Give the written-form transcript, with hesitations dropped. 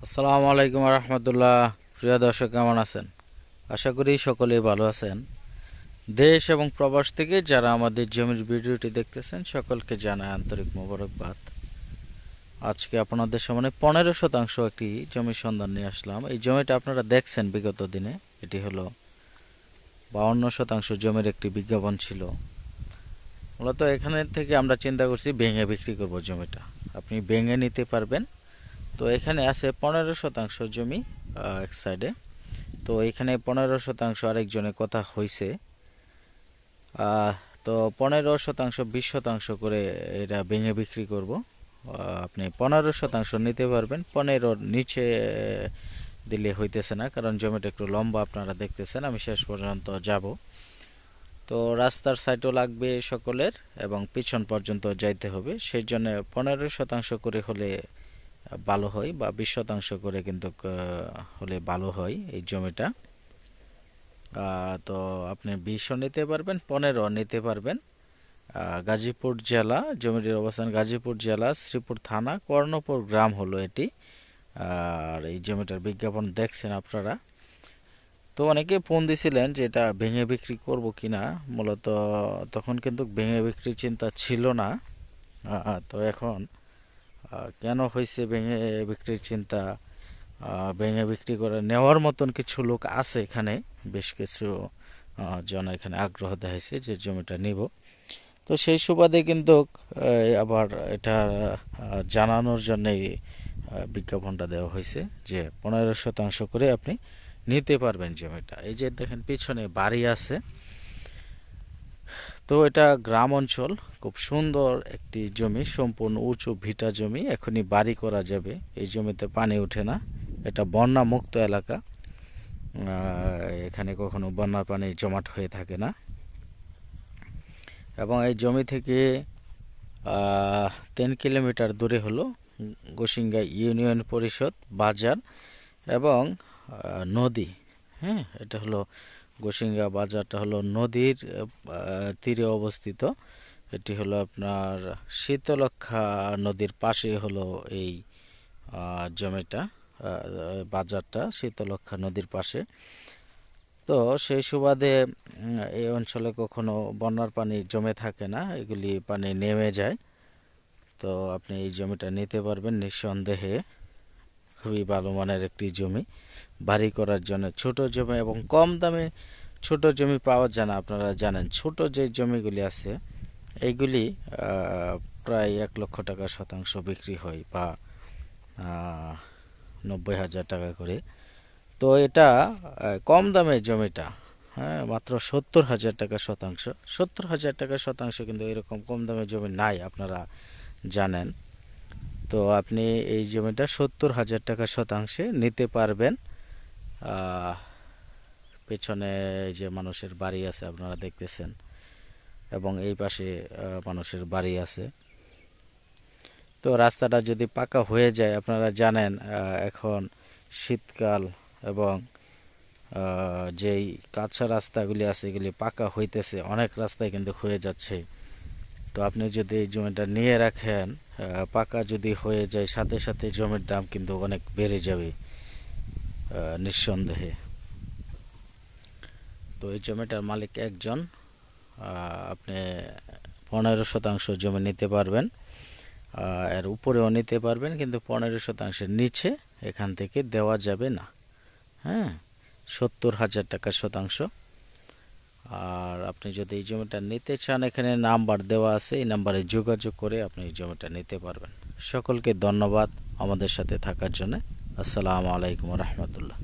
আসসালামু আলাইকুম রহমতুল্লাহ। প্রিয় দর্শক, কেমন আছেন? আশা করি সকলেই ভালো আছেন। দেশ এবং প্রবাস থেকে যারা আমাদের জমির ভিডিওটি দেখতেছেন সকলকে জানাই আন্তরিক মোবারকবাদ। আজকে আপনাদের সামনে 15% একটি জমির সন্ধান নিয়ে আসলাম। এই জমিটা আপনারা দেখছেন বিগত দিনে। এটি হলো 52% জমির একটি বিজ্ঞাপন ছিল। মূলত এখানে থেকে আমরা চিন্তা করছি ভেঙে বিক্রি করব জমিটা। আপনি ভেঙে নিতে পারবেন। তো এখানে আছে 15% জমি এক সাইডে। তো এখানে 15% আরেকজনের কথা হয়েছে। তো 15%, 20% করে এটা ভেঙে বিক্রি করব। আপনি 15% নিতে পারবেন, 15-র নিচে দিলে হইতেছে না, কারণ জমিটা একটু লম্বা আপনারা দেখতেছেন। আমি শেষ পর্যন্ত যাব। তো রাস্তার সাইডও লাগবে সকলের এবং পিছন পর্যন্ত যাইতে হবে। সেই জন্য 15% করে হলে ভালো হয়, বা 20% করে কিন্তু হলে ভালো হয় এই জমিটা। তো আপনি 20ও নিতে পারবেন, 15ও নিতে পারবেন। গাজীপুর জেলা, জমিটির অবস্থান গাজীপুর জেলা, শ্রীপুর থানা, কর্ণপুর গ্রাম হলো এটি। আর এই জমিটার বিজ্ঞাপন দেখছেন আপনারা। তো অনেকে ফোন দিছিলেন যে এটা ভেঙে বিক্রি করব কিনা। মূলত তখন কিন্তু ভেঙে বিক্রির চিন্তা ছিল না। তো এখন কেন হয়েছে ভেঙে বিক্রির চিন্তা? ভেঙে বিক্রি করে নেওয়ার মতন কিছু লোক আছে এখানে। বেশ কিছু জন এখানে আগ্রহ দেখাইছে যে জমিটা নিব। তো সেই সুবাদে কিন্তু আবার এটা জানানোর জন্য বিজ্ঞাপনটা দেওয়া হয়েছে যে 15% করে আপনি নিতে পারবেন জমিটা। এই যে দেখেন পিছনে বাড়ি আছে। তো এটা গ্রাম অঞ্চল, খুব সুন্দর একটি জমি, সম্পূর্ণ উঁচু ভিটা জমি। এখনই বাড়ি করা যাবে। এই জমিতে পানি ওঠে না। এটা বন্যা মুক্ত এলাকা। এখানে কখনো বন্যার পানি জমাট হয়ে থাকে না। এবং এই জমি থেকে 3 কিলোমিটার দূরে হলো গোসিঙ্গা ইউনিয়ন পরিষদ, বাজার এবং নদী। হ্যাঁ, এটা হলো গোসিঙ্গা বাজারটা হলো নদীর তীরে অবস্থিত। এটি হলো আপনার শীতলক্ষ্যা নদীর পাশে হলো এই জমিটা। বাজারটা শীতলক্ষ্যা নদীর পাশে। তো সেই সুবাদে এই অঞ্চলে কখনো বন্যার পানি জমে থাকে না, এগুলি পানি নেমে যায়। তো আপনি এই জমিটা নিতে পারবেন নিঃসন্দেহে। খুবই ভালো মানের একটি জমি বাড়ি করার জন্য। ছোট জমি এবং কম দামে ছোট জমি পাওয়া যায় না। আপনারা জানেন ছোট যে জমিগুলি আছে এইগুলি প্রায় 1 লক্ষ টাকা শতাংশ বিক্রি হয়, বা 90,000 টাকা করে। তো এটা কম দামে জমিটা, হ্যাঁ, মাত্র 70,000 টাকা শতাংশ। 70,000 টাকা শতাংশ কিন্তু এরকম কম দামে জমি নাই, আপনারা জানেন। তো আপনি এই জমিটা 70,000 টাকা শতাংশে নিতে পারবেন। পেছনে যে মানুষের বাড়ি আছে আপনারা দেখতেছেন, এবং এই পাশে মানুষের বাড়ি আছে। তো রাস্তাটা যদি পাকা হয়ে যায়, আপনারা জানেন এখন শীতকাল, এবং যেই কাঁচা রাস্তাগুলি আছে এগুলি পাকা হইতেছে, অনেক রাস্তায় কিন্তু হয়ে যাচ্ছে। তো আপনি যদি এই জমিটা নিয়ে রাখেন, পাকা যদি হয়ে যায়, সাথে সাথে জমির দাম কিন্তু অনেক বেড়ে যাবে নিঃসন্দেহে। তো এই জমিটার মালিক একজন। আপনি 15% জমি নিতে পারবেন, এর উপরেও নিতে পারবেন, কিন্তু 15%-এর নিচে এখান থেকে দেওয়া যাবে না। হ্যাঁ, 70,000 টাকা শতাংশ। আর আপনি যদি এই জমিটা নিতে চান, এখানে নাম্বার দেওয়া আছে, এই নাম্বারে যোগাযোগ করে আপনি এই জমিটা নিতে পারবেন। সকলকে ধন্যবাদ আমাদের সাথে থাকার জন্য। আসসালামু আলাইকুম রহমতুল্লাহ।